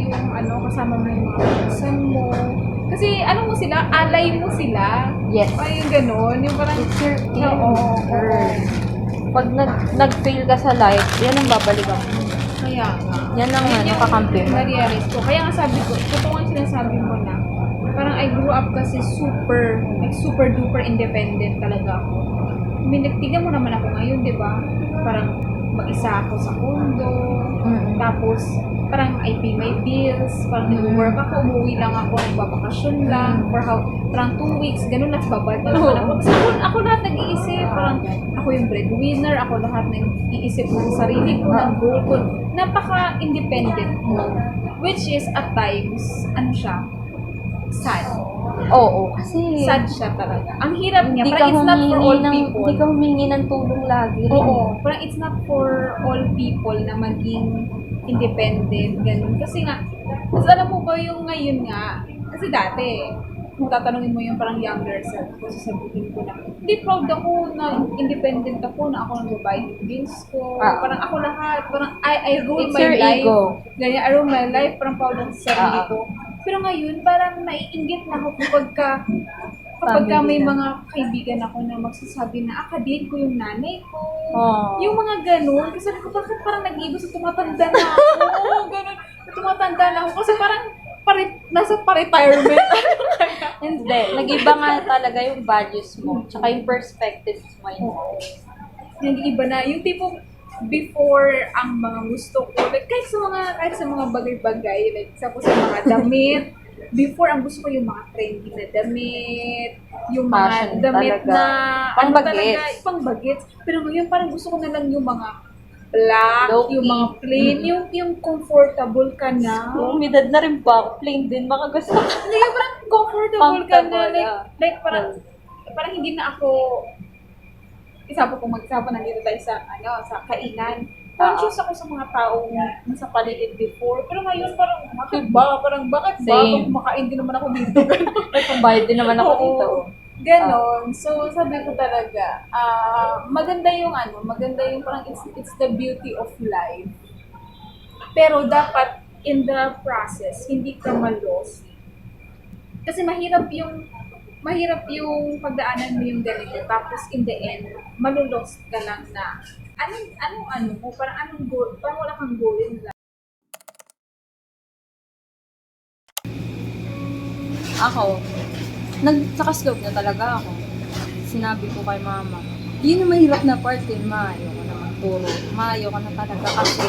yung kasama mo yung mga pinsan mo. Kasi mo sila, alay mo sila. Yes. Ay, yung gano'n. Yung parang, It's your oo. Pag nag-fail ka sa life, yan ang babalikan mo. Kaya nga. Yan ang yung kakampi mo. na-realize ko. Kaya nga sabi ko, totoo ang sinasabi mo na, parang I grew up kasi super duper independent talaga ako. I mean, tignan mo naman ako ngayon, di ba? Parang mag-isa ako sa condo, tapos parang I pay my bills, parang nag-work ako, umuwi lang ako, nagbabakasyon lang, for parang 2 weeks, ganun, at babalik na naman ako. Kasi ako lahat nag-iisip, parang ako yung breadwinner, ako lahat nag-iisip ng sarili ko, ng goal ko. Napaka-independent mo, which is at times, sad. Oo, kasi Sad siya talaga. Ang hirap niya, hindi parang it's not for all people. Hindi ka humingi ng tulong lagi. Oo, parang it's not for all people na maging independent, ganun. Kasi nga, alam mo ba yung ngayon nga, kasi dati, kung tatanungin mo yung parang younger self ko, sasabihin ko na, hindi, proud ako na independent ako, na ako nag-buy yung bills ko, parang ako lahat, parang I rule It's my your life. ego. Ganyan, I rule my life, parang proud ako sa sarili ko. Pero ngayon, parang naiinggit na ako kapag may mga kaibigan ako na magsasabi na, kadate ko yung nanay ko. Yung mga ganun. Kasi bakit parang nag-iiba sa tumatanda na ako? Ganun. Tumatanda na ako. Kasi parang nasa pa-retirement. Hindi. Nag-iba nga talaga yung values mo. Tsaka yung perspectives mo. Nag-iiba na. Yung tipo, before ang mga gusto ko, like kahit sa mga bagay-bagay, like sa mga damit, before ang gusto ko yung mga trendy na damit, yung mga fashion damit talaga. na Pang-bagets. pang-bagets. Pero ngayon parang gusto ko na lang yung mga black, Low-key. yung mga plain, yung comfortable ka na. Umidad na rin pa ako. Plain din. Baka gusto ko. Hindi, parang comfortable ka na. Like parang hindi na ako, kung mag-isapan nandito tayo sa kainan. Conscious ako sa mga taong nasa paligid before. Pero ngayon parang, bakit ba? Same. Kumakain din naman ako dito. Pambayad din naman ako dito. Ganon. So, sabi ko talaga, maganda yung parang it's the beauty of life. Pero dapat, in the process, hindi ka ma-lost. Kasi mahirap yung pagdaanan mo yung ganito, tapos in the end, malulost ka lang na anong parang anong goal, parang wala kang goal in life. Ako, nagtakaslope na talaga ako. Sinabi ko kay mama, yun ang mahirap na part eh, maayo ko na magturo. Maayo ka na talaga kasi,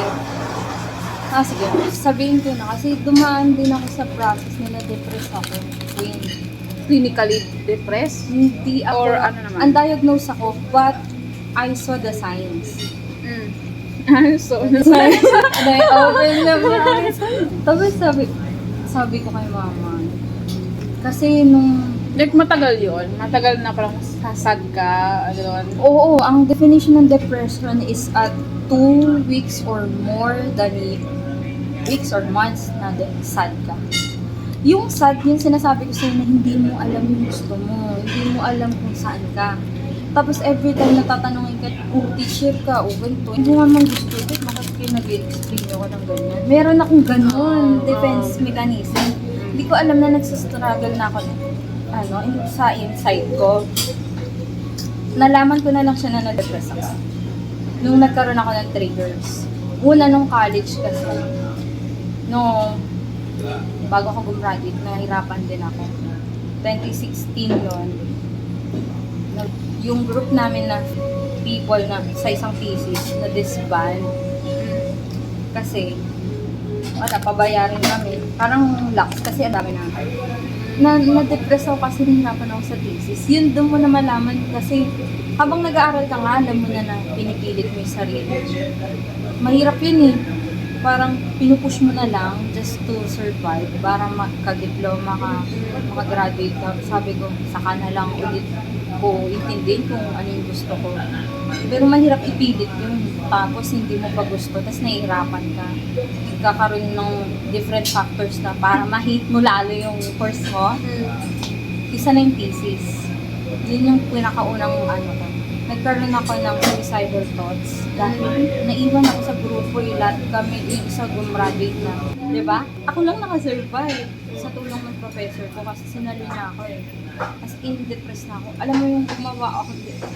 sige, sabihin ko na kasi dumaan din ako sa process na na-depress ako. Clinically depressed? Hindi ako, Or ano naman? undiagnosed ako, but I saw the signs. So, And I opened the eyes. Tapos sabi ko kay mama, kasi nung, like matagal yun? Matagal na parang sasad ka? oo, ang definition ng depression is at 2 weeks or more than weeks or months na sad ka. Yung sad, yung sinasabi ko sa'yo na hindi mo alam yung gusto mo, hindi mo alam kung saan ka. Tapos every time natatanungin ka, teacher ka, ganito, hindi mo naman gusto ito, bakit kayo nag-explain ako ng ganyan? Meron akong ganun, defense mechanism. Hindi ko alam na nagsastruggle na ako sa inside ko. Nalaman ko na lang siya na na-depress ako. Nung nagkaroon ako ng triggers. Una nung college kasi, bago ako gumraduate, nahirapan din ako. 2016 yun. Yung group namin na people na sa isang thesis na disband. Kasi, pabayarin kami. Parang lax kasi ang dami namin. Na-depress ako kasi nahirapan ako sa thesis. Yun doon mo na malaman kasi habang nag-aaral ka nga, alam mo na pinipilit mo yung sarili. Mahirap yun eh. Parang pinupush mo na lang just to survive para makadiploma ka, makagraduate ka. Sabi ko, saka na lang ulit ko intindihin kung ano yung gusto ko. Pero mahirap ipilit yun. Tapos hindi mo pa gusto, tapos nahihirapan ka. Nagkakaroon ng different factors na para ma-hate mo lalo yung course mo. Isa na yung thesis. Yun yung pinakaunang ko. nagkaroon ako ng suicidal thoughts dahil naiwan ako sa grupo lahat kami yung isa gumraduate na. Diba? Ako lang nakasurvive sa tulong ng professor ko kasi sinalo na ako eh. As in, depressed na ako. Alam mo yung gumawa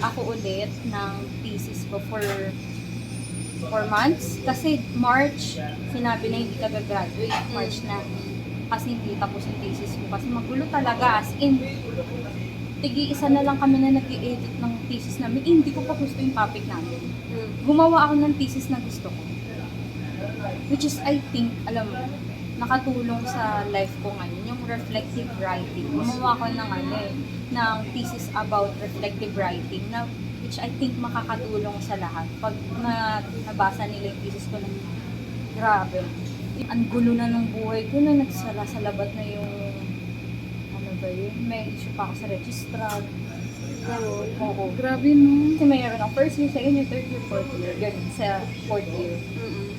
ako ulit ng thesis ko for 4 months. Kasi March, sinabi na hindi ka gagraduate. March na. Kasi hindi tapos yung thesis ko. Kasi magulo talaga. As in, tigi-isa na lang kami na nag-i-edit ng thesis namin. Hindi ko pa gusto yung topic namin. Gumawa ako ng thesis na gusto ko. Which is, I think, alam mo, nakatulong sa life ko ngayon, yung reflective writing. Gumawa ko ng thesis about reflective writing na which I think makakatulong sa lahat. Pag nabasa nila yung thesis ko, grabe. Ang gulo na ng buhay ko na nagsala-salabat na yung may issue pa ako sa registrar. Oo. Grabe no. Kasi mayroon ako first year, second year, third year, fourth year. Ganun sa fourth year.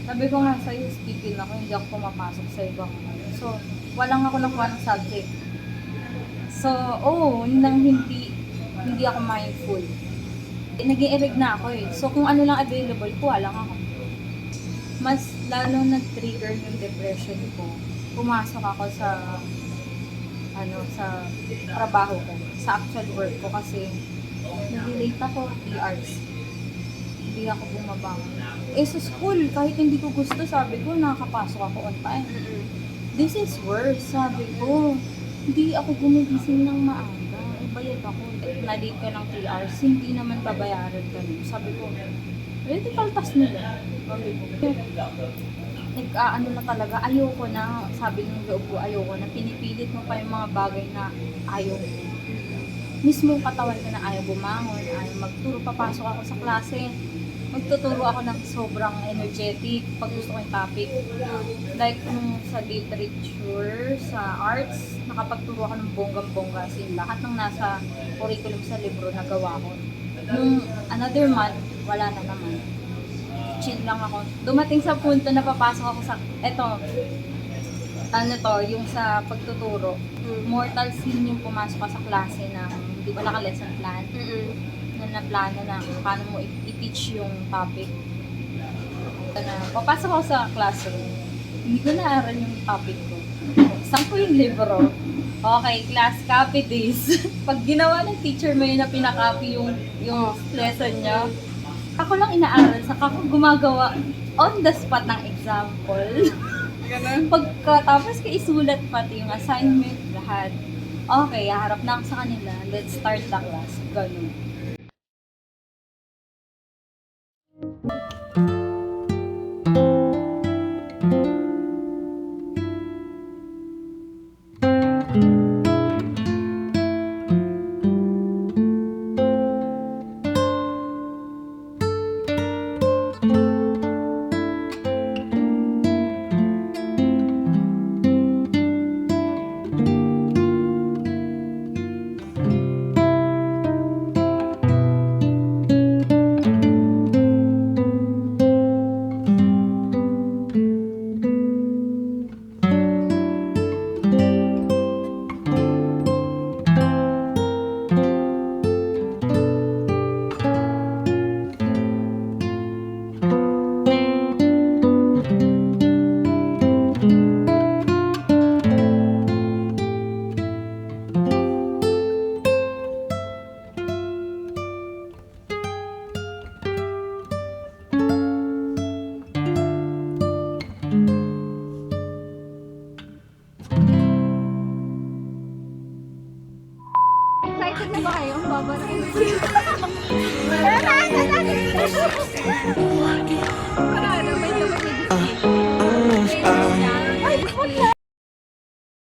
Sabi ko nga sa'yo, speaking ako, hindi ako pumapasok sa ibang So, walang ako nakuha ng subject. So, nang hindi ako mindful. Nag-i-ereg na ako eh. So, kung ano lang available, kuha lang ako. Mas lalo nag-trigger yung depression ko. Pumasok ako sa trabaho ko, sa actual work ko kasi nag-late ako 3 hours. Hindi ako bumabangon. Sa school, kahit hindi ko gusto, sabi ko, nakakapasok ako on time. This is worse, sabi ko. Hindi ako gumigising ng maaga. Bayad ako. Na-late ka ng 3 hours, hindi naman babayaran ka. Sabi ko, di kaltas nila. Sabi ko, na talaga, ayoko na, sabi ng loob ko, ayoko na, pinipilit mo pa yung mga bagay na ayaw mo. Mismo katawan ko na ayaw bumangon, ayaw magturo, papasok ako sa klase, magtuturo ako ng sobrang energetic pag gusto ko yung topic. Like, sa literature, sa arts, nakapagturo ako ng bonggang-bongga, kasi lahat ng nasa curriculum sa libro na gawa ko. Nung another month, wala na naman. Chill lang ako. Dumating sa punto na papasok ako sa, yung sa pagtuturo. Mortal sin yung pumasok ka sa klase na, di ba naka-lesson plan? Na plano na paano mo i-teach yung topic. Papasok ako sa classroom. Hindi ko naaral yung topic ko. Saan ko yung libro? Okay, class, copy this. Pag ginawa ng teacher mo yun na pinakopy yung lesson niya, ako lang inaaral, saka ako gumagawa on the spot ng example. Pagkatapos ko isulat pati yung assignment, lahat. Okay, harap na ako sa kanila. Let's start the class. Ganun. Excited na ba kayo? Babarayin ko.